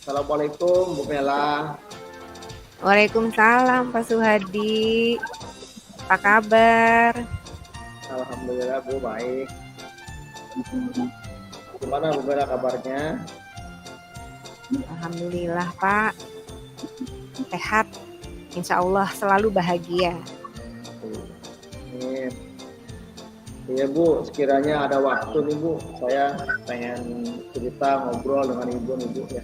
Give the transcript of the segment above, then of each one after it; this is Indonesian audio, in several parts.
Assalamualaikum Bu Mela. Waalaikumsalam Pak Suhadi. Apa kabar? Alhamdulillah Bu baik. Gimana Bu Mela kabarnya? Alhamdulillah Pak. Sehat. Insya Allah selalu bahagia. Amin. Iya Bu, sekiranya ada waktu nih Bu, saya pengen cerita ngobrol dengan Ibu nih Bu ya.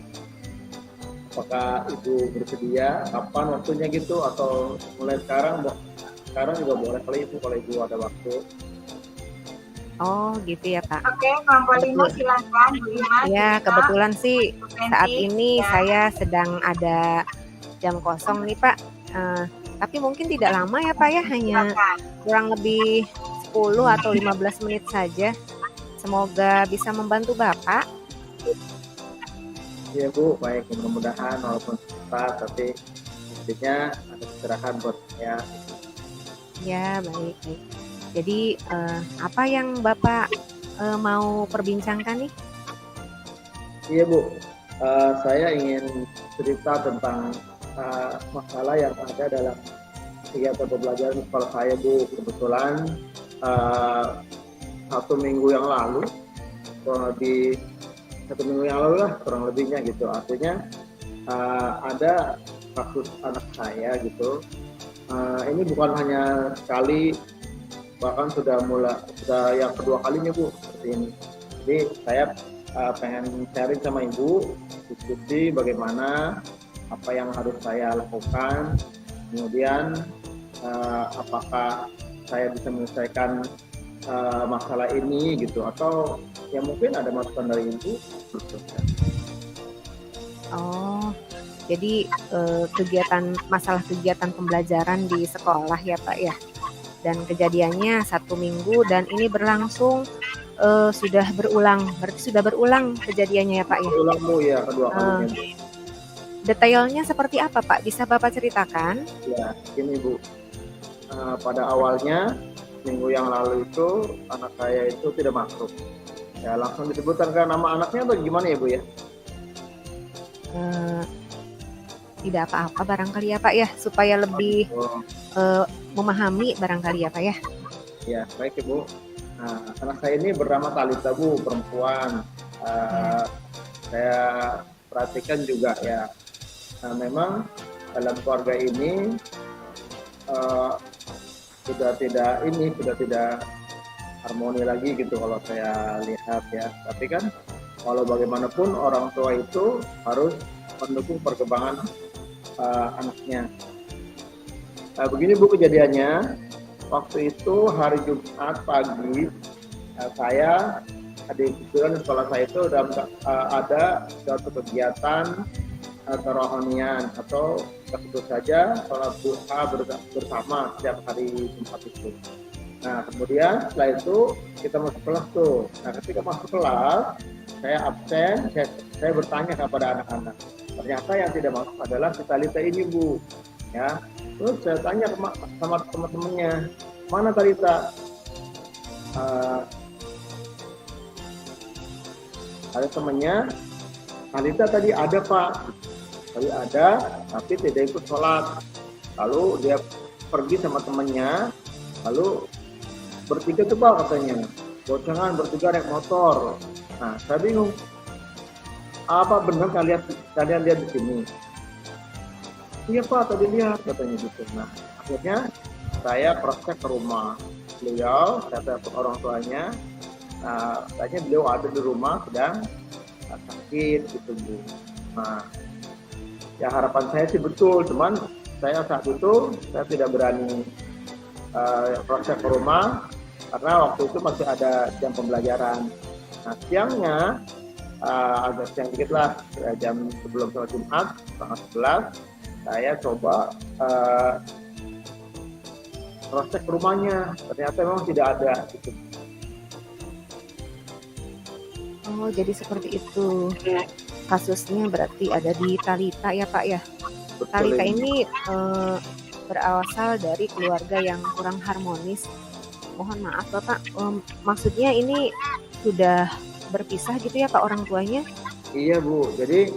Apakah Ibu bersedia? Kapan waktunya gitu? Atau mulai sekarang? Sekarang juga boleh kali Ibu kalau Ibu ada waktu. Oh gitu ya Pak. Oke, Pak Lino silakan. Ya kebetulan sih saat ini saya sedang ada jam kosong nih Pak. Tapi mungkin tidak lama ya Pak ya, hanya kurang lebih 10 atau 15 menit saja. Semoga bisa membantu Bapak. Iya Bu, baik, mudah-mudahan walaupun cepat tapi intinya ada istirahat buat saya. Ya baik. Jadi apa yang Bapak mau perbincangkan nih? Iya Bu, saya ingin cerita tentang masalah yang ada dalam kegiatan pembelajaran sekolah saya Bu. Kebetulan 1 minggu yang lalu, kurang lebih 1 minggu yang lalu lah kurang lebihnya gitu. Artinya ada kasus anak saya gitu. Ini bukan hanya sekali, bahkan sudah yang kedua kalinya Bu seperti ini. Jadi saya pengen sharing sama Ibu, diskusi bagaimana apa yang harus saya lakukan, kemudian apakah saya bisa menyelesaikan masalah ini gitu, atau ya mungkin ada masukan dari Ibu. Oh, jadi masalah kegiatan pembelajaran di sekolah ya Pak ya. Dan kejadiannya 1 minggu dan ini berlangsung sudah berulang. Berarti sudah berulang kejadiannya ya Pak ya. Berulang Bu ya, kedua kalinya Bu. Detailnya seperti apa Pak? Bisa Bapak ceritakan? Ya, ini Bu. Pada awalnya minggu yang lalu itu anak saya itu tidak masuk. Ya langsung disebutkan kan nama anaknya atau gimana ya Bu ya? Tidak apa-apa barangkali ya Pak ya, supaya lebih memahami barangkali ya Pak ya. Ya baik Ibu. Nah, anak saya ini bernama Talita Bu, perempuan. Saya perhatikan juga ya. Nah, memang dalam keluarga ini sudah tidak harmoni lagi gitu kalau saya lihat ya. Tapi kan walau bagaimanapun orang tua itu harus mendukung perkembangan anaknya. Nah, begini Bu kejadiannya. Waktu itu hari Jumat pagi saya kebetulan di sekolah saya itu ada suatu kegiatan kerohanian atau sebut saja sholat duha bersama setiap hari Jumat itu. Nah kemudian setelah itu kita masuk kelas tuh. Nah ketika masuk kelas saya absen, saya bertanya kepada anak-anak. Ternyata yang tidak masuk adalah si Talita ini Bu. Ya, terus saya tanya sama teman-temannya, mana Talita? Ada temannya Talita tadi ada Pak, tadi ada, tapi tidak ikut sholat. Lalu dia pergi sama temannya, lalu bertiga tuh Pak katanya, boncengan bertiga naik motor. Nah, saya bingung, apa benar kalian lihat di sini? Iya Pak, tadi lihat katanya gitu. Nah, akhirnya saya cross check ke rumah beliau, saya telepon orang tuanya. Nah, katanya beliau ada di rumah sedang sakit gitu Bu. Nah, ya harapan saya sih betul, cuman saya saat itu saya tidak berani proses ke rumah karena waktu itu masih ada jam pembelajaran. Nah, siangnya agak siang dikit lah, jam sebelum sholat Jumat, setengah 11, saya coba proses ke rumahnya. Ternyata memang tidak ada gitu. Oh, jadi seperti itu. Kasusnya berarti ada di Talita ya Pak ya. Betul Talita ini. ini berasal dari keluarga yang kurang harmonis. Mohon maaf Bapak, maksudnya ini sudah berpisah gitu ya Pak orang tuanya? Iya Bu, jadi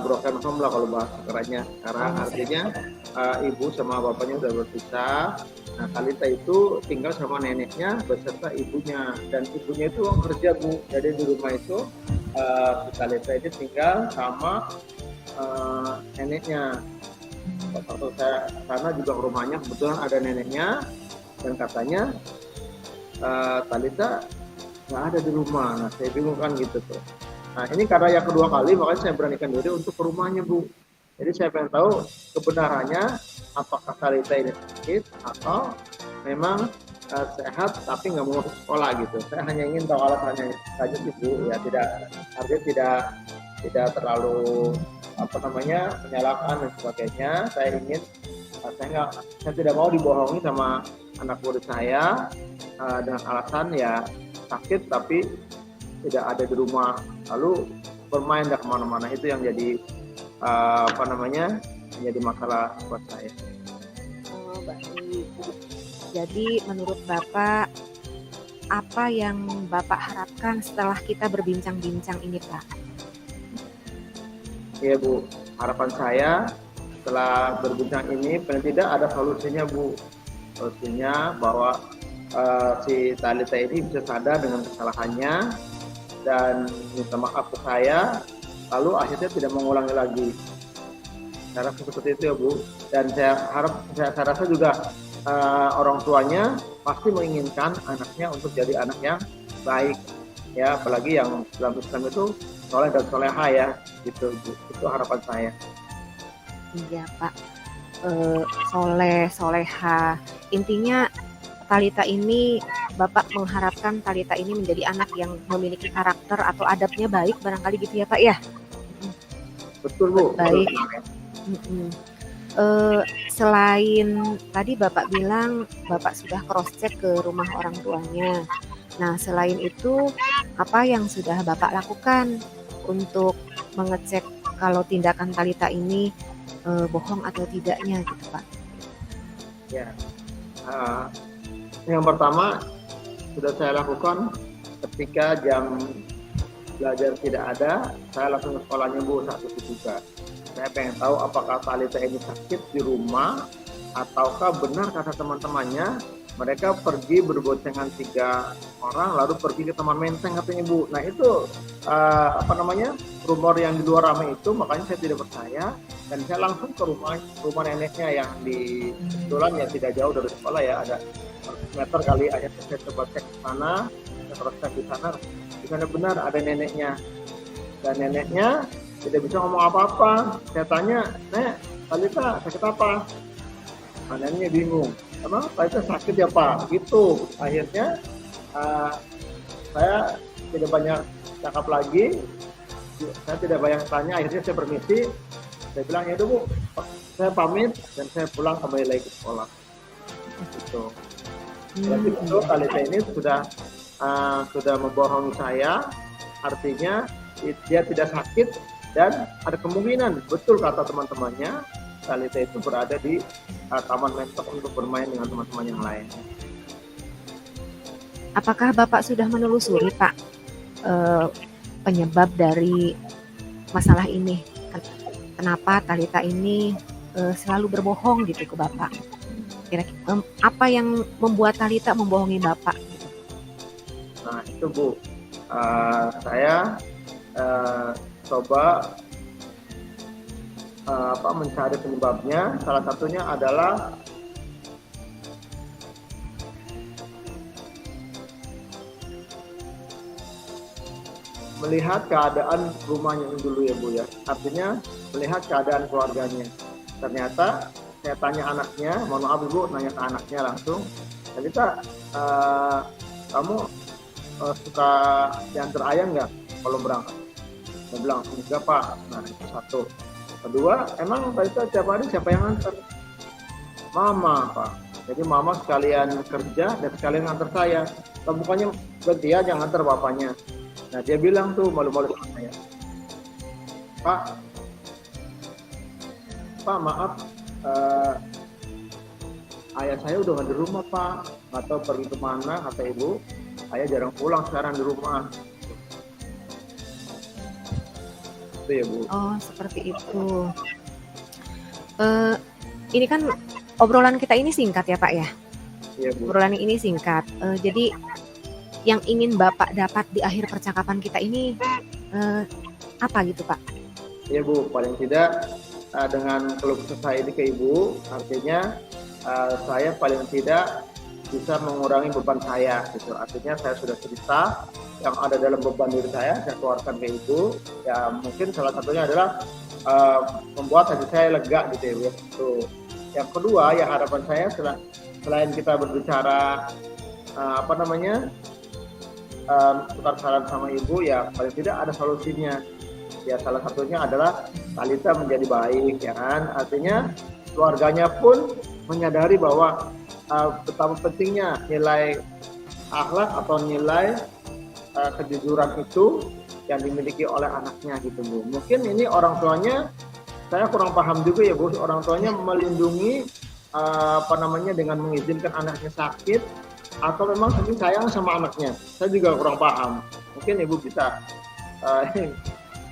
broken home lah kalau bahasa kerennya. Karena artinya ibu sama bapaknya udah berpisah. Nah, Talita itu tinggal sama neneknya beserta ibunya, dan ibunya itu kerja Bu. Jadi di rumah itu Talita itu tinggal sama neneknya. Waktu saya sana juga ke rumahnya kebetulan ada neneknya, dan katanya Talita nggak ada di rumah. Nah, saya bingung kan gitu tuh. Nah, ini karena yang kedua kali makanya saya beranikan diri untuk ke rumahnya Bu. Jadi saya pengen tahu kebenarannya, apakah Talita ini sakit atau memang sehat tapi nggak mau masuk sekolah gitu. Saya hanya ingin tahu alasannya saja sih Bu. Ya artinya tidak terlalu menyalahkan dan sebagainya. Saya tidak mau dibohongi sama anak murid saya dengan alasan ya sakit tapi tidak ada di rumah, lalu bermain dah kemana-mana. Itu yang jadi menjadi masalah buat saya. Oh, baik. Jadi menurut Bapak, apa yang Bapak harapkan setelah kita berbincang-bincang ini Pak? Iya Bu, harapan saya setelah berbincang ini paling tidak ada solusinya Bu. Solusinya bahwa si Talita ini bisa sadar dengan kesalahannya dan minta maaf ke saya, lalu akhirnya tidak mengulangi lagi. Saya rasa seperti itu ya Bu. Dan saya rasa juga orang tuanya pasti menginginkan anaknya untuk jadi anak yang baik, ya, apalagi yang dalam Islam itu soleh dan soleha ya, gitu Bu. Itu harapan saya. Iya Pak, soleh, soleha. Intinya Talita ini, Bapak mengharapkan Talita ini menjadi anak yang memiliki karakter atau adabnya baik, barangkali gitu ya Pak ya? Betul Bu. Baik. Betul. Selain tadi Bapak bilang Bapak sudah cross check ke rumah orang tuanya. Nah, selain itu apa yang sudah Bapak lakukan untuk mengecek kalau tindakan Talita ini bohong atau tidaknya gitu Pak? Ya, yang pertama sudah saya lakukan ketika jam belajar tidak ada, saya langsung ke sekolahnya Bu saat itu juga. Saya pengen tahu apakah Talita ini sakit di rumah ataukah benar kata teman-temannya mereka pergi berboncengan 3 orang lalu pergi ke taman menteng katanya Bu. Nah itu rumor yang di luar ramai itu, makanya saya tidak percaya dan saya langsung ke rumah neneknya yang di Dolan ya, tidak jauh dari sekolah ya, ada 100 meter kali. Akhirnya saya coba cek ke sana, saya terus cek di sana benar ada neneknya, dan neneknya tidak bisa ngomong apa-apa. Saya tanya, Nek, Talita sakit apa? Nah, neneknya bingung, emang Talita sakit ya Pak? Gitu. Akhirnya saya tidak banyak cakap lagi, saya tidak banyak tanya. Akhirnya saya permisi, saya bilang ya Bu, saya pamit dan saya pulang kembali lagi ke sekolah. Gitu. Jadi itu Talita ini sudah membohongi saya, artinya dia tidak sakit dan ada kemungkinan betul kata teman-temannya Talita itu berada di taman mentok untuk bermain dengan teman-teman yang lain. Apakah Bapak sudah menelusuri Pak penyebab dari masalah ini. Kenapa Talita ini selalu berbohong gitu ke Bapak? Kira-kira apa yang membuat Talita membohongi Bapak? Nah itu Bu, saya coba mencari penyebabnya. Salah satunya adalah melihat keadaan rumahnya dulu ya Bu ya. Artinya melihat keadaan keluarganya. Ternyata saya tanya anaknya, mohon maaf Ibu, nanya ke anaknya langsung. Talita, kamu suka diantar ayah nggak kalau berangkat? Dia bilang enggak Pak. Nah itu satu. Kedua, emang Talita tiap hari siapa yang antar? Mama Pak. Jadi mama sekalian kerja dan sekalian antar saya. Bukannya berarti dia yang antar bapaknya. Nah dia bilang tuh malu-malu sama saya, Pak maaf, ayah saya udah nggak di rumah Pak, nggak tahu pergi kemana, kata ibu, ayah jarang pulang sekarang di rumah. Itu ya Bu. Oh seperti itu. Ini kan obrolan kita ini singkat ya Pak ya? Iya Bu. Obrolan ini singkat. Jadi yang ingin Bapak dapat di akhir percakapan kita ini apa gitu Pak? Iya Bu, paling tidak dengan keluh kesah saya ini ke Ibu, artinya saya paling tidak bisa mengurangi beban saya gitu. Artinya saya sudah cerita yang ada dalam beban diri saya keluarkan ke Ibu. Ya mungkin salah satunya adalah membuat hati saya lega gitu ya Bu. Tuh. Yang kedua, yang harapan saya selain kita berbicara tukar saran sama Ibu, ya paling tidak ada solusinya. Ya salah satunya adalah Talita menjadi baik ya kan. Artinya keluarganya pun menyadari bahwa betapa pentingnya nilai akhlak atau nilai kejujuran itu yang dimiliki oleh anaknya gitu Bu. Mungkin ini orang tuanya saya kurang paham juga ya Bu, orang tuanya melindungi dengan mengizinkan anaknya sakit atau memang saking sayang sama anaknya. Saya juga kurang paham. Mungkin Ibu bisa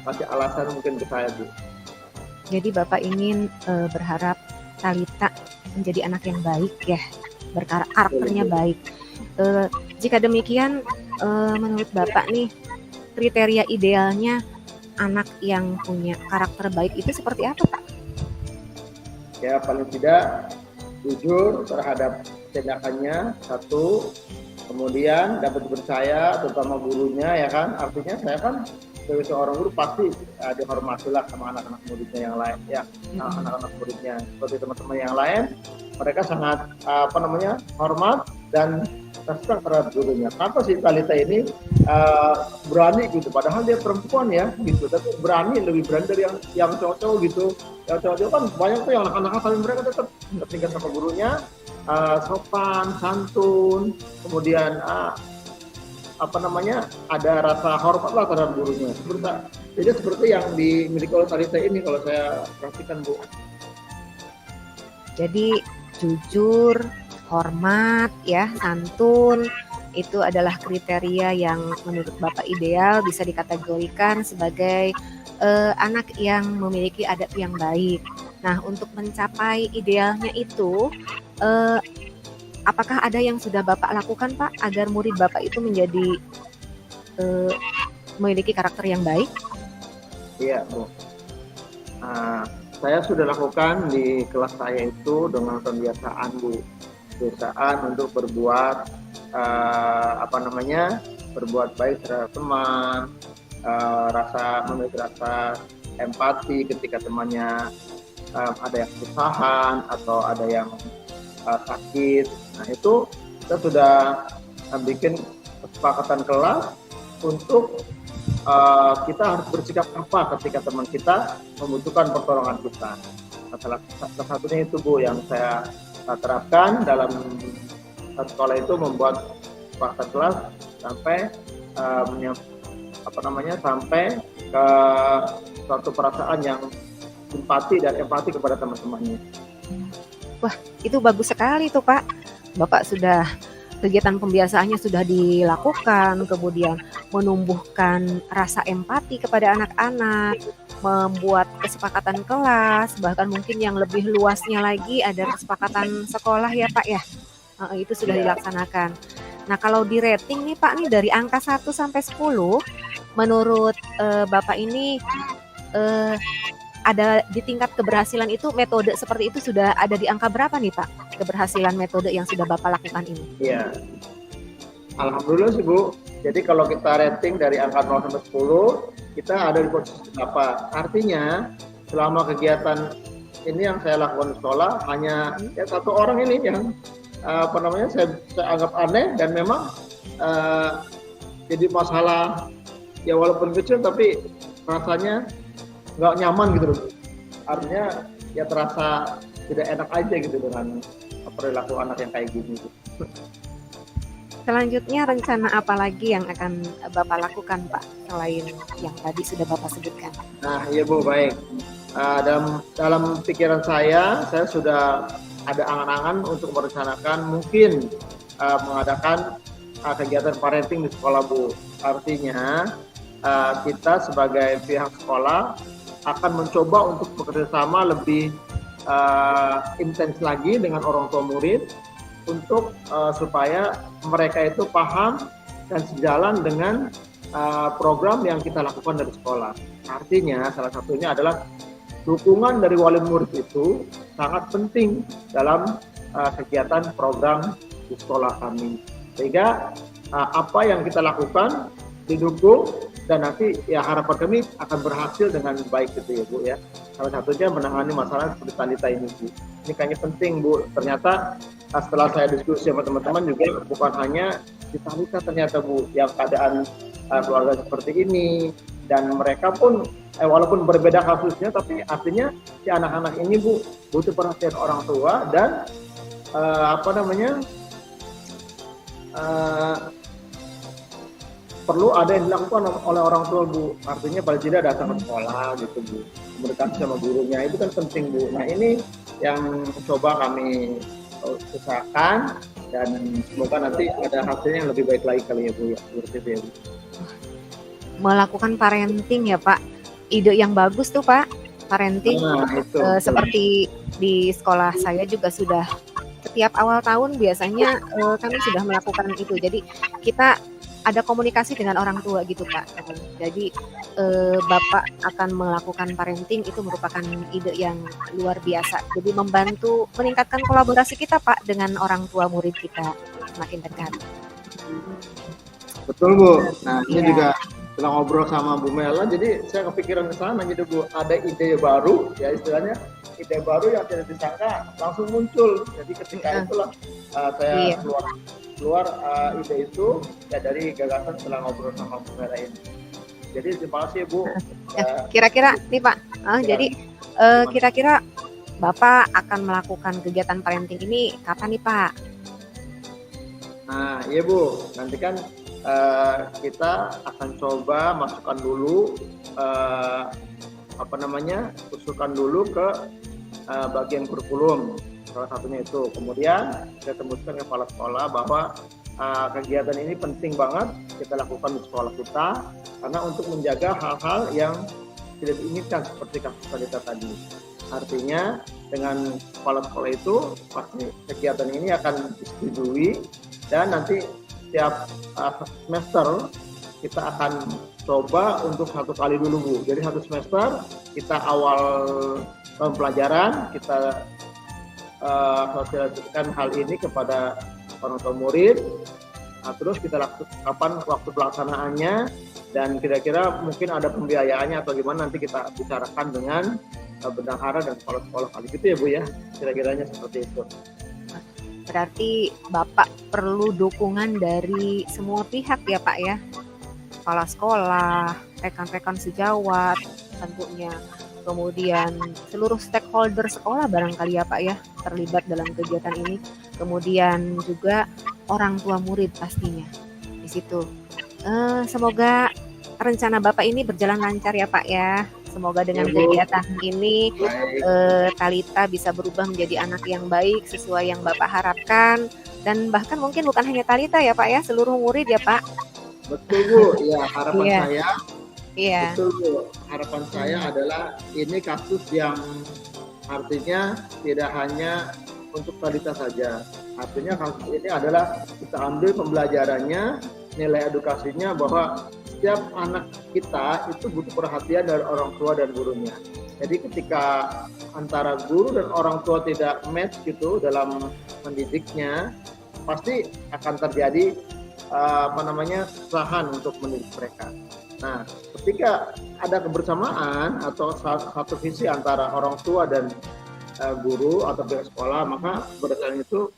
kasih alasan mungkin ke saya Bu. Jadi Bapak ingin berharap Talita menjadi anak yang baik ya, karakternya baik. Jika demikian, menurut Bapak nih kriteria idealnya anak yang punya karakter baik itu seperti apa Pak? Ya paling tidak jujur terhadap tindakannya satu, kemudian dapat dipercaya terutama gurunya ya kan. Artinya saya kan sebagai seorang guru pasti dihormatilah sama anak-anak muridnya yang lain ya, anak-anak muridnya seperti teman-teman yang lain, mereka sangat hormat dan respect terhadap gurunya. Kenapa sih Talita ini berani gitu, padahal dia perempuan ya gitu, tapi lebih berani dari yang cowok-cowok gitu. Yang cowok-cowok kan banyak tuh yang anak-anak, tapi mereka tetap tinggal sama gurunya, sopan, santun, kemudian ada rasa hormat lah terhadap gurunya. Jadi seperti yang dimiliki oleh Talita ini kalau saya perhatikan Bu. Jadi jujur, hormat ya, santun, itu adalah kriteria yang menurut Bapak ideal bisa dikategorikan sebagai anak yang memiliki adab yang baik. Nah, untuk mencapai idealnya itu, apakah ada yang sudah Bapak lakukan Pak agar murid Bapak itu menjadi memiliki karakter yang baik? Iya Bu. Saya sudah lakukan di kelas saya itu dengan pembiasaan Bu. Kebiasaan untuk berbuat berbuat baik terhadap teman, memiliki rasa empati ketika temannya ada yang kesusahan atau ada yang sakit. Nah itu kita sudah bikin kesepakatan kelas untuk kita harus bersikap apa ketika teman kita membutuhkan pertolongan kita. Salah satunya itu Bu yang saya terapkan dalam sekolah itu, membuat kesepakatan kelas sampai sampai ke suatu perasaan yang simpati dan empati kepada teman-temannya. Wah, itu bagus sekali tuh Pak. Bapak sudah kegiatan pembiasaannya sudah dilakukan, kemudian menumbuhkan rasa empati kepada anak-anak, membuat kesepakatan kelas, bahkan mungkin yang lebih luasnya lagi ada kesepakatan sekolah ya Pak ya. Itu sudah Iya. dilaksanakan. Nah, kalau di rating nih Pak nih dari angka 1 sampai 10 menurut Bapak ini ada di tingkat keberhasilan itu metode seperti itu sudah ada di angka berapa nih Pak? Keberhasilan metode yang sudah Bapak lakukan ini? Iya. Alhamdulillah sih Bu. Jadi kalau kita rating dari angka 0 sampai 10, kita ada di posisi berapa. Artinya selama kegiatan ini yang saya lakukan di sekolah hanya ya satu orang ini yang saya anggap aneh dan memang jadi masalah ya walaupun kecil tapi rasanya nggak nyaman gitu loh. Artinya ya terasa tidak enak aja gitu dengan perilaku anak yang kayak gini. Selanjutnya rencana apa lagi yang akan Bapak lakukan Pak selain yang tadi sudah Bapak sebutkan? Nah, iya Bu, baik. Dalam pikiran saya sudah ada angan-angan untuk merencanakan mungkin mengadakan kegiatan parenting di sekolah Bu. Artinya kita sebagai pihak sekolah akan mencoba untuk bekerjasama lebih intens lagi dengan orang tua murid untuk supaya mereka itu paham dan sejalan dengan program yang kita lakukan dari sekolah. Artinya salah satunya adalah dukungan dari wali murid itu sangat penting dalam kegiatan program di sekolah kami. Sehingga apa yang kita lakukan didukung dan nanti ya harapan kami akan berhasil dengan baik gitu ya Bu ya. Salah satunya menangani masalah seperti Talita ini Bu. Ini kayaknya penting Bu. Ternyata setelah saya diskusi sama teman-teman juga bukan hanya di Talita ternyata Bu yang keadaan keluarga seperti ini dan mereka pun walaupun berbeda kasusnya tapi artinya si anak-anak ini Bu butuh perhatian orang tua dan perlu ada yang dilakukan oleh orang tua Bu. Artinya paling tidak datang ke sekolah gitu Bu. Komunikasi sama gurunya itu kan penting Bu. Nah ini yang coba kami usahakan dan semoga nanti ada hasilnya yang lebih baik lagi kali ya Bu ya. Seperti itu ya Bu. Melakukan parenting ya Pak. Ide yang bagus tuh Pak. Parenting seperti di sekolah saya juga sudah setiap awal tahun biasanya kami sudah melakukan itu. Jadi kita ada komunikasi dengan orang tua gitu Pak. Jadi Bapak akan melakukan parenting itu merupakan ide yang luar biasa. Jadi membantu meningkatkan kolaborasi kita Pak dengan orang tua murid kita semakin dekat. Betul Bu. Nah ini juga setelah ngobrol sama Bu Mela, jadi saya kepikiran ke sana gitu Bu. Ada ide baru ya istilahnya ide baru yang tidak disangka langsung muncul. Jadi ketika itulah saya keluar ide itu ya dari gagasan setelah ngobrol sama Bu Mela ini. Jadi terima kasih Bu. Kira-kira nih Pak, jadi kira-kira Bapak akan melakukan kegiatan parenting ini kapan nih Pak? Nah iya Bu, nanti kan kita akan coba masukkan dulu usulkan dulu ke bagian kurikulum salah satunya itu. Kemudian kita tembuskan ke kepala sekolah bahwa kegiatan ini penting banget kita lakukan di sekolah kita karena untuk menjaga hal-hal yang tidak diinginkan seperti kasus Talita tadi. Artinya dengan kepala sekolah itu pasti kegiatan ini akan disetujui dan nanti setiap semester kita akan coba untuk 1 kali dulu Bu. Jadi 1 semester kita awal tahun pelajaran kita sosialisasikan hal ini kepada orang tua murid. Nah, terus kita kapan waktu pelaksanaannya dan kira-kira mungkin ada pembiayaannya atau gimana nanti kita bicarakan dengan bendahara dan kepala sekolah kali gitu ya Bu ya. Kira-kiranya seperti itu. Berarti Bapak perlu dukungan dari semua pihak ya Pak ya, kepala sekolah, rekan-rekan sejawat tentunya, kemudian seluruh stakeholder sekolah barangkali ya Pak ya terlibat dalam kegiatan ini, kemudian juga orang tua murid pastinya di situ. Semoga rencana Bapak ini berjalan lancar ya Pak ya. Semoga dengan kegiatan ini Talita bisa berubah menjadi anak yang baik sesuai yang Bapak harapkan dan bahkan mungkin bukan hanya Talita ya Pak ya, seluruh murid ya Pak. Betul Bu, ya harapan saya Iya. Betul Bu. Harapan saya adalah ini kasus yang artinya tidak hanya untuk balita saja. Artinya kasus ini adalah kita ambil pembelajarannya, nilai edukasinya bahwa setiap anak kita itu butuh perhatian dari orang tua dan gurunya. Jadi ketika antara guru dan orang tua tidak match gitu dalam mendidiknya, pasti akan terjadi kesalahan untuk mendidik mereka. Nah, ketika ada kebersamaan atau satu visi antara orang tua dan guru atau pihak sekolah, maka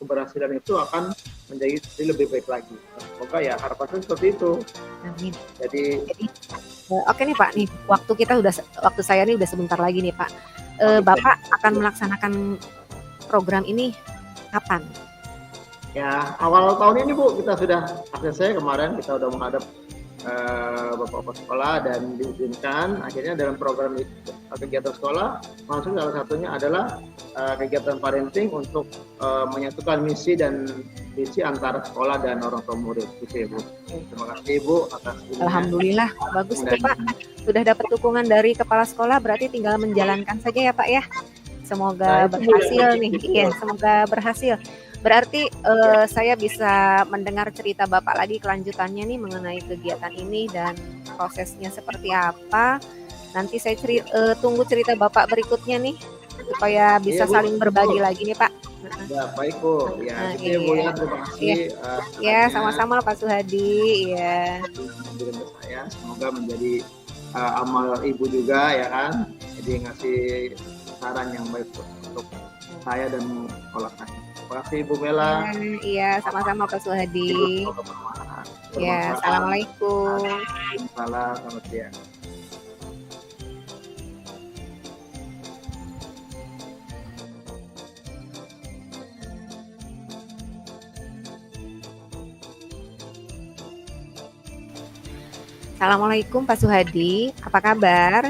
keberhasilan itu akan menjadi lebih baik lagi. Semoga ya harapannya seperti itu. Amin. Jadi oke nih Pak, nih waktu saya nih udah sebentar lagi nih Pak. Bapak akan melaksanakan program ini kapan? ya awal tahun ini Bu, kita sudah saya kemarin kita sudah menghadap bapak-bapak sekolah dan diizinkan akhirnya dalam program kegiatan sekolah masuk salah satunya adalah kegiatan parenting untuk menyatukan misi dan visi antara sekolah dan orang tua murid. Gitu ya Bu. Terima kasih Bu atas ini. Alhamdulillah bagus tuh Pak. Sudah dapat dukungan dari kepala sekolah, berarti tinggal menjalankan saja ya Pak ya. Semoga berhasil nih. Iya, semoga berhasil. Berarti saya bisa mendengar cerita Bapak lagi kelanjutannya nih mengenai kegiatan ini dan prosesnya seperti apa. Nanti saya tunggu cerita Bapak berikutnya nih supaya bisa saling berbagi lagi nih Pak. Ya baik Bu. Ya gitu ya Bu ya, terima kasih. Ya sama-sama Pak Suhadi. Ya. Saya semoga menjadi amal Ibu juga ya kan. Jadi ngasih saran yang baik untuk saya dan sekolah saya. Terima kasih Bu Mela. Iya, sama-sama Pak Suhadi. Ya, assalamualaikum. Salam, selamat siang. Assalamualaikum Pak Suhadi, apa kabar?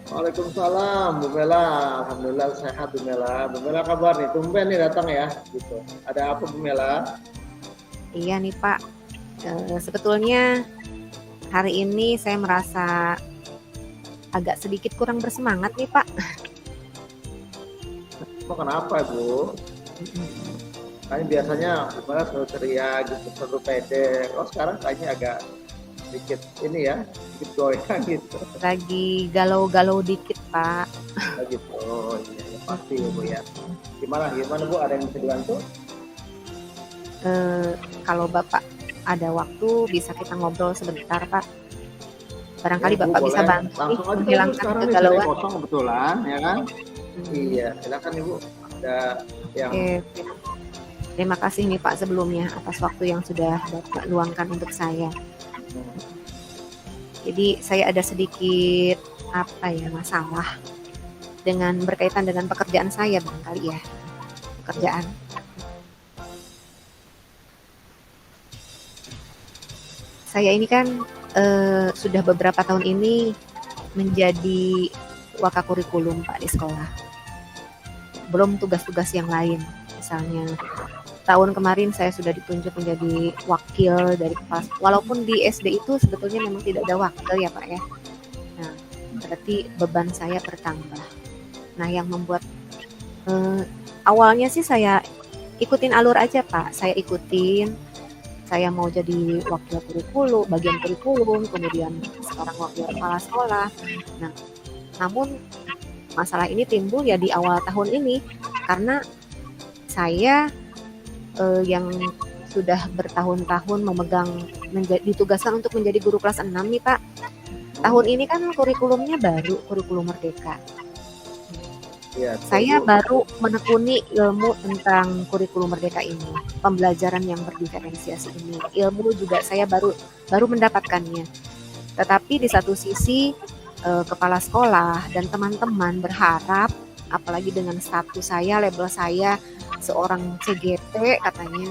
Waalaikumsalam Bu Mela, alhamdulillah sehat Bu Mela. Bu Mela kabar nih, tumben nih datang ya, gitu. Ada apa Bu Mela? Iya nih Pak, sebetulnya hari ini saya merasa agak sedikit kurang bersemangat nih Pak. Oh, kenapa Bu? Kayaknya biasanya Bu Mela selalu ceria gitu, selalu pede. Oh sekarang kayaknya agak sedikit ini ya, sedikit goyang gitu. Lagi galau-galau dikit Pak. Oh gitu, oh, iya, ya, pasti ya Bu ya. Gimana Bu, ada yang bisa dibantu? Kalau Bapak ada waktu bisa kita ngobrol sebentar Pak. Barangkali ya, Bu, Bapak boleh. bisa bantu langsung aja menghilangkan kegalauan. Kosong kebetulan ya kan? Iya, silakan Ibu. Ada yang Terima kasih nih Pak sebelumnya atas waktu yang sudah Bapak luangkan untuk saya. Jadi saya ada sedikit masalah dengan berkaitan dengan pekerjaan saya barangkali ya. Pekerjaan. Saya ini kan sudah beberapa tahun ini menjadi wakakurikulum Pak di sekolah. Belum tugas-tugas yang lain. Misalnya tahun kemarin saya sudah ditunjuk menjadi wakil dari kepala. Walaupun di SD itu sebetulnya memang tidak ada wakil ya Pak ya. Nah, berarti beban saya bertambah. Nah, yang membuat awalnya sih saya ikutin alur aja Pak. Saya mau jadi wakil kurikulum, bagian kurikulum, kemudian sekarang wakil kepala sekolah. Nah, namun masalah ini timbul ya di awal tahun ini karena saya yang sudah bertahun-tahun ditugaskan untuk menjadi guru kelas 6 nih Pak. Tahun ini kan kurikulumnya baru, kurikulum Merdeka. ya, Saya baru menekuni ilmu tentang kurikulum Merdeka ini, pembelajaran yang berdiferensiasi ini. Ilmu juga saya baru mendapatkannya. Tetapi di satu sisi kepala sekolah dan teman-teman berharap, apalagi dengan status saya, label saya seorang CGT katanya,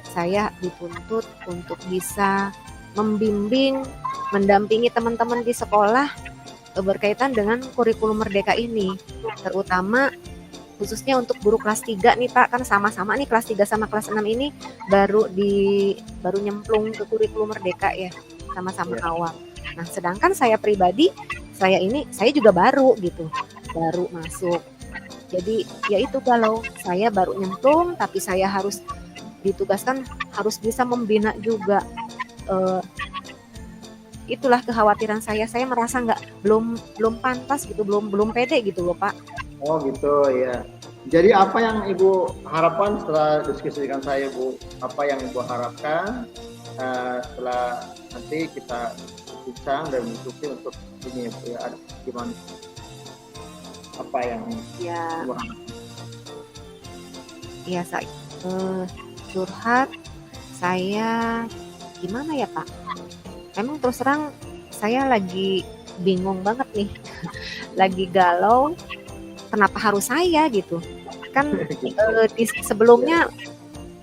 saya dituntut untuk bisa membimbing, mendampingi teman-teman di sekolah berkaitan dengan kurikulum Merdeka ini, terutama khususnya untuk guru kelas 3 nih Pak, kan sama-sama nih kelas 3 sama kelas 6 ini baru nyemplung ke kurikulum Merdeka ya, sama-sama awal. Nah, sedangkan saya pribadi, saya juga baru gitu, baru masuk. Jadi ya itu galau, saya baru nyemplung tapi saya harus ditugaskan harus bisa membina juga. Eh, itulah kekhawatiran saya merasa belum pantas gitu, belum pede gitu loh Pak. Oh gitu ya. Jadi apa yang Ibu harapkan setelah diskusi dengan saya, Bu? Apa yang Ibu harapkan setelah nanti kita bincang dan diskusi untuk ini ya, gimana? Apa yang Ya, Ibu harapkan? ya saya curhat, saya gimana ya Pak? Memang terus terang saya lagi bingung banget nih, lagi galau. Kenapa harus saya gitu? Kan sebelumnya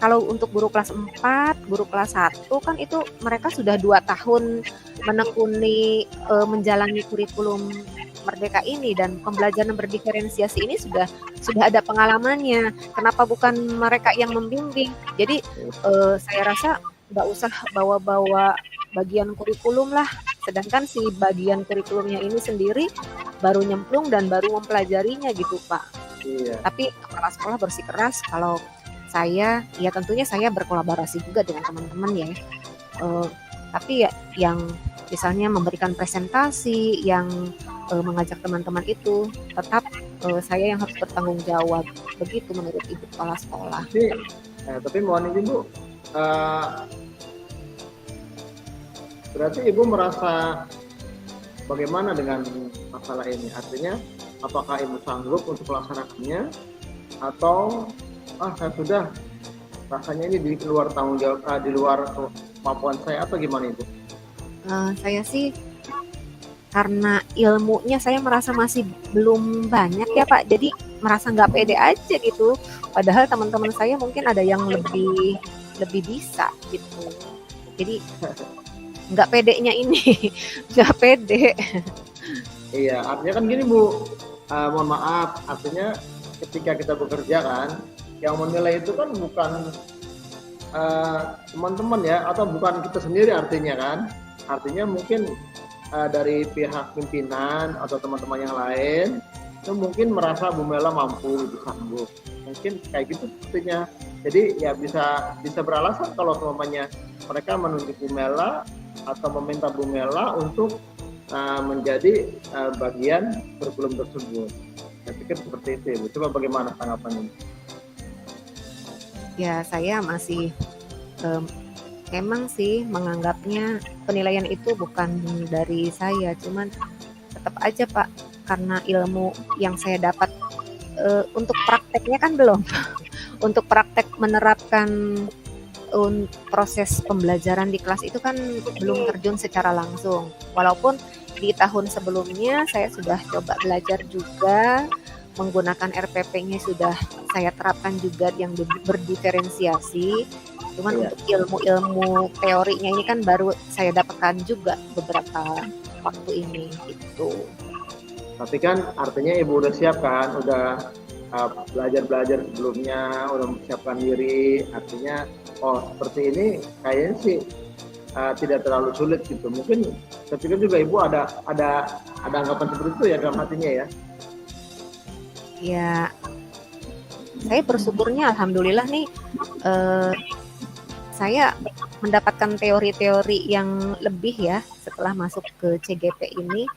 kalau untuk guru kelas 4, guru kelas 1 kan itu mereka sudah 2 tahun menekuni menjalani kurikulum Merdeka ini, dan pembelajaran berdiferensiasi ini sudah ada pengalamannya. Kenapa bukan mereka yang membimbing? Jadi saya rasa nggak usah bawa-bawa bagian kurikulum lah. Sedangkan si bagian kurikulumnya ini sendiri baru nyemplung dan baru mempelajarinya gitu Pak. Iya. Tapi kepala sekolah bersikeras kalau saya, ya tentunya saya berkolaborasi juga dengan teman-teman ya. Tapi ya yang misalnya memberikan presentasi, yang mengajak teman-teman itu tetap saya yang harus bertanggung jawab. Begitu menurut Ibu kepala sekolah. Tapi mohon izin Bu, berarti Ibu merasa bagaimana dengan masalah ini? Artinya apakah Ibu sanggup untuk melaksanakannya, atau saya sudah rasanya ini di luar tanggung jawab, di luar kemampuan saya, atau gimana Ibu? Saya sih karena ilmunya saya merasa masih belum banyak ya Pak, jadi merasa nggak pede aja gitu. Padahal teman-teman saya mungkin ada yang lebih bisa gitu. Jadi nggak pedenya ini, nggak pede. Iya, artinya kan gini Bu, mohon maaf, artinya ketika kita bekerja kan, yang menilai itu kan bukan teman-teman ya, atau bukan kita sendiri artinya kan. Artinya mungkin dari pihak pimpinan atau teman-teman yang lain itu mungkin merasa Bu Mela mampu, itu sanggup. Mungkin kayak gitu sepertinya. Jadi ya bisa beralasan kalau semuanya mereka menunjuk Bu Mela atau meminta Bu Mela untuk menjadi bagian kurikulum tersebut. Saya pikir seperti itu ya Bu. Coba bagaimana tanggapannya? Ya saya masih memang sih menganggapnya penilaian itu bukan dari saya, cuman tetap aja Pak, karena ilmu yang saya dapat untuk prakteknya kan belum. Untuk praktek menerapkan proses pembelajaran di kelas itu kan belum terjun secara langsung. Walaupun di tahun sebelumnya saya sudah coba belajar juga, menggunakan RPP-nya sudah saya terapkan juga yang berdiferensiasi. Cuman untuk ilmu teorinya ini kan baru saya dapatkan juga beberapa waktu ini gitu. Tapi kan artinya Ibu udah siap kan, udah belajar sebelumnya, udah mempersiapkan diri. Artinya seperti ini kayaknya sih tidak terlalu sulit gitu. Mungkin saya pikir juga Ibu ada anggapan seperti itu ya dalam hatinya ya. Ya, saya bersyukurnya alhamdulillah nih saya mendapatkan teori-teori yang lebih ya setelah masuk ke CGP ini,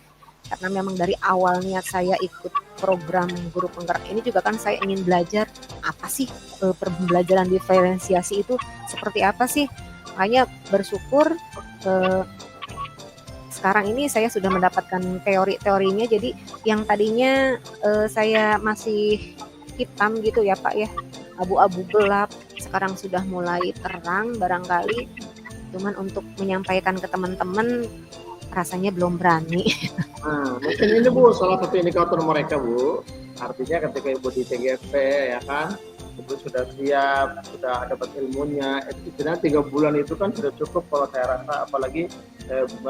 karena memang dari awal niat saya ikut program guru penggerak ini juga kan saya ingin belajar apa sih pembelajaran diferensiasi itu seperti apa sih. Makanya bersyukur sekarang ini saya sudah mendapatkan teori-teorinya, jadi yang tadinya saya masih hitam gitu ya Pak ya, abu-abu gelap, sekarang sudah mulai terang barangkali. Cuman untuk menyampaikan ke teman-teman rasanya belum berani. Nah, mungkin ini Bu salah satu indikator mereka Bu. Artinya ketika Ibu di TGP ya kan, Ibu sudah siap, sudah dapat ilmunya. Itu sebenarnya 3 bulan itu kan sudah cukup kalau saya rasa, apalagi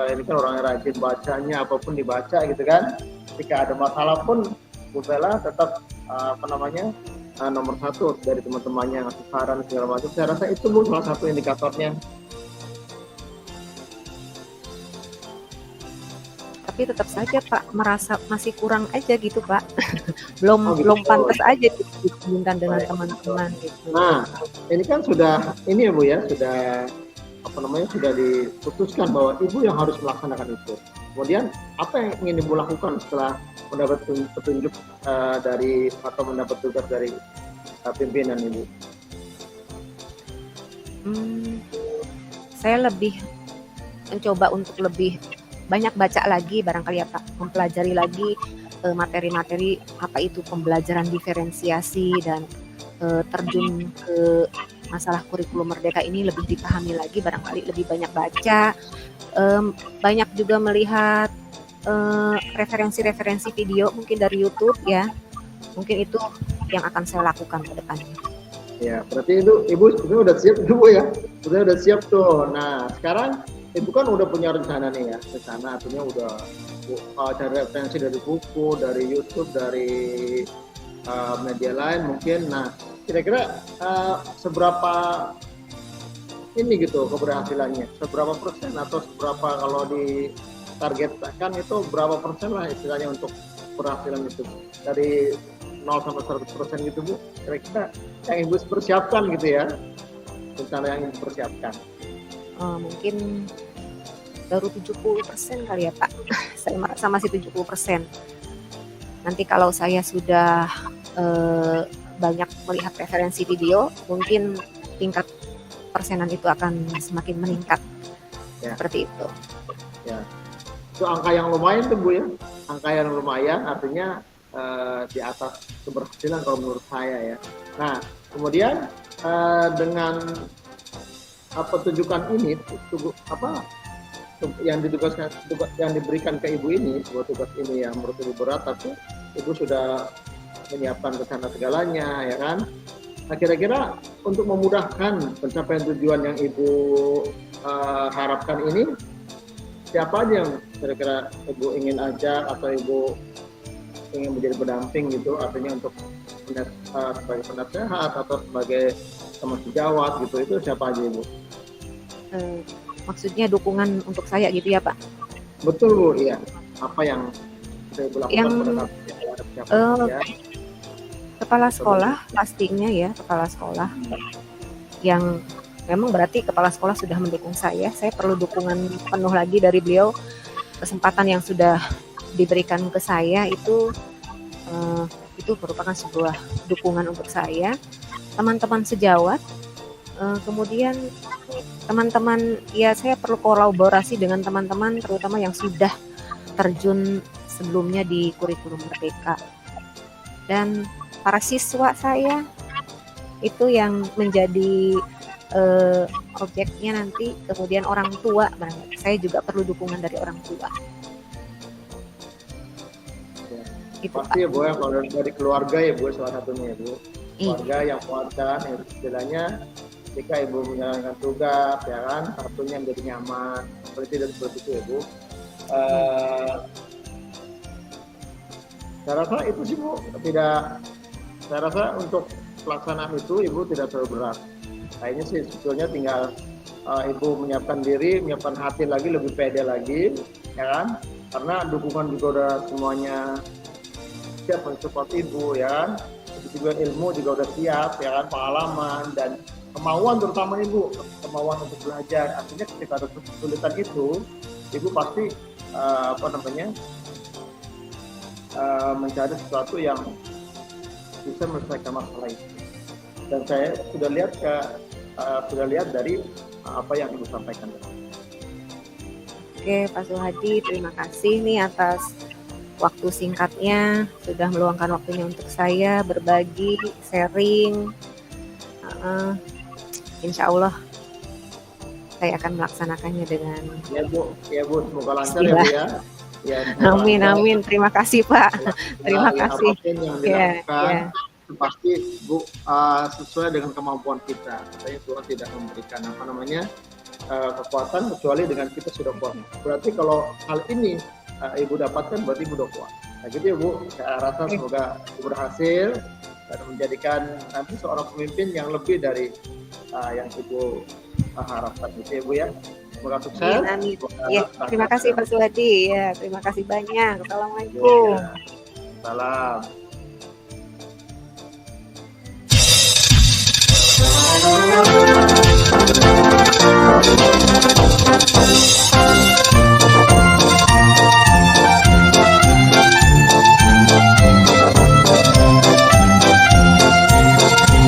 ini kan orang yang rajin bacanya, apapun dibaca gitu kan. Ketika ada masalah pun Bu Mela tetap nomor 1 dari teman-temannya, ngasih saran segala macam. Saya rasa itu Bu salah satu indikatornya. tapi tetap saja Pak merasa masih kurang aja gitu Pak. belum Oh gitu. belum pantas aja gitu dibandingkan dengan Baik. teman-teman gitu. Nah, ini kan sudah ini ya Bu ya, sudah sudah diputuskan bahwa Ibu yang harus melaksanakan itu. Kemudian apa yang ingin Ibu lakukan setelah mendapat petunjuk dari atau mendapat tugas dari pimpinan Ibu? Saya lebih mencoba untuk lebih banyak baca lagi barangkali ya Pak, mempelajari lagi materi-materi apa itu pembelajaran diferensiasi dan terjun ke masalah kurikulum merdeka ini lebih dipahami lagi, barangkali lebih banyak baca, banyak juga melihat referensi-referensi video mungkin dari YouTube ya, mungkin itu yang akan saya lakukan ke depannya. Ya, berarti Ibu udah siap dulu ya, udah siap tuh. Nah, sekarang Ibu kan udah punya rencana nih ya, rencana artinya udah cari referensi dari buku, dari YouTube, dari media lain mungkin. Nah, kira-kira seberapa ini gitu keberhasilannya, seberapa persen atau seberapa kalau ditargetkan itu berapa persen lah istilahnya untuk keberhasilan itu dari 0 sampai 100% gitu Bu, kira-kira yang Ibu persiapkan gitu ya, rencana yang Ibu persiapkan. Mungkin baru 70% kali ya Pak. Saya merasa masih 70%. Nanti kalau saya sudah banyak melihat referensi video, mungkin tingkat persenan itu akan semakin meningkat. Ya. Seperti itu. Ya. Itu angka yang lumayan tuh Bu ya. Angka yang lumayan artinya di atas keberhasilan kalau menurut saya ya. Nah, kemudian dengan petunjukan ini yang diberikan ke Ibu ini, sebuah tugas ini yang menurut Ibu berat, tapi Ibu sudah menyiapkan rencana segalanya ya kan. Nah, kira-kira untuk memudahkan pencapaian tujuan yang Ibu harapkan ini, siapa aja yang kira-kira Ibu ingin ajak atau Ibu ingin menjadi pendamping gitu, artinya untuk sebagai penasehat atau sebagai teman sejawat gitu, itu siapa aja Ibu? Maksudnya dukungan untuk saya gitu ya Pak? Betul Bu, iya. Apa yang saya lakukan pada siapa ya? Kepala sekolah pastinya ya, kepala sekolah yang memang berarti kepala sekolah sudah mendukung saya perlu dukungan penuh lagi dari beliau. Kesempatan yang sudah diberikan ke saya itu merupakan sebuah dukungan untuk saya, teman-teman sejawat, kemudian teman-teman ya, saya perlu kolaborasi dengan teman-teman terutama yang sudah terjun sebelumnya di kurikulum merdeka, dan para siswa saya itu yang menjadi objeknya nanti, kemudian orang tua, saya juga perlu dukungan dari orang tua. Itu pasti ya Bu ya, kalau dari keluarga ya Bu salah satunya ya Bu, keluarga yang kuatkan ya, istilahnya ketika Ibu menjalankan tugas ya kan, satunya menjadi nyaman seperti itu ya Bu. Saya rasa itu sih Bu, saya rasa untuk pelaksanaan itu Ibu tidak terlalu berat. Kayaknya sih sebetulnya tinggal Ibu menyiapkan diri, menyiapkan hati lagi, lebih pede lagi ya kan, karena dukungan juga udah semuanya siap mensupport Ibu ya kan, juga ilmu juga udah siap ya kan, pengalaman dan kemauan terutama Ibu, kemauan untuk belajar. Artinya ketika ada kesulitan itu Ibu pasti mencari sesuatu yang bisa menyelesaikan masalah itu. Dan saya sudah lihat dari apa yang Ibu sampaikan. Oke Pak Suhadi, terima kasih nih atas waktu singkatnya, sudah meluangkan waktunya untuk saya berbagi, sharing. Insya Allah saya akan melaksanakannya dengan ya Bu, semoga lancar ya Bu ya. Ya, amin. Terima kasih Pak. Terima kasih. Yang dilakukan pasti Bu sesuai dengan kemampuan kita. Saya Tuhan tidak memberikan kekuatan kecuali dengan kita sudah kuat. Berarti kalau hal ini Ibu dapatkan berarti Ibu udah kuat. Nah gitu ya Bu, saya rasa semoga Ibu berhasil dan menjadikan nanti seorang pemimpin yang lebih dari yang Ibu harapkan gitu ya Bu ya. Semoga sukses. Amin. Semoga Ya, terima kasih Pak Suwadi. Ya, terima kasih banyak. Assalamualaikum. Salam.